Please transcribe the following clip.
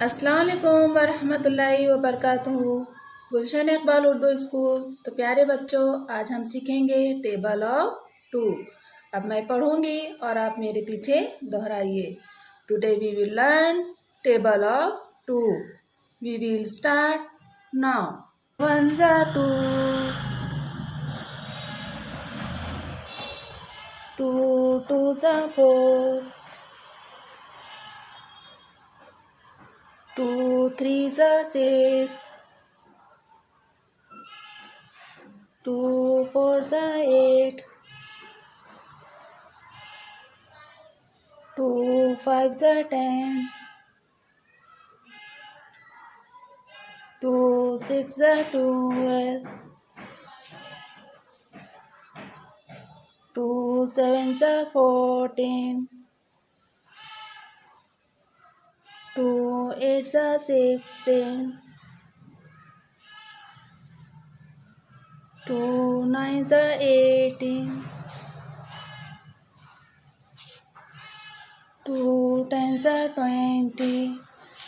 अस्सलाम वालेकुम वरहमतुल्लाहि वबरकातुहू। गुलशन इकबाल उर्दू स्कूल। तो प्यारे बच्चों, आज हम सीखेंगे टेबल ऑफ टू। अब मैं पढ़ूंगी और आप मेरे पीछे दोहराइए। Today we will learn table of two. We will start now. One जा टू जा four, 2 3s are 6, 2 4s are 8, 2 5s are 10, 2 6s are 12, 2 7s are 14, 2 8s are 16, 2 9s are 18, 2 10s are 20,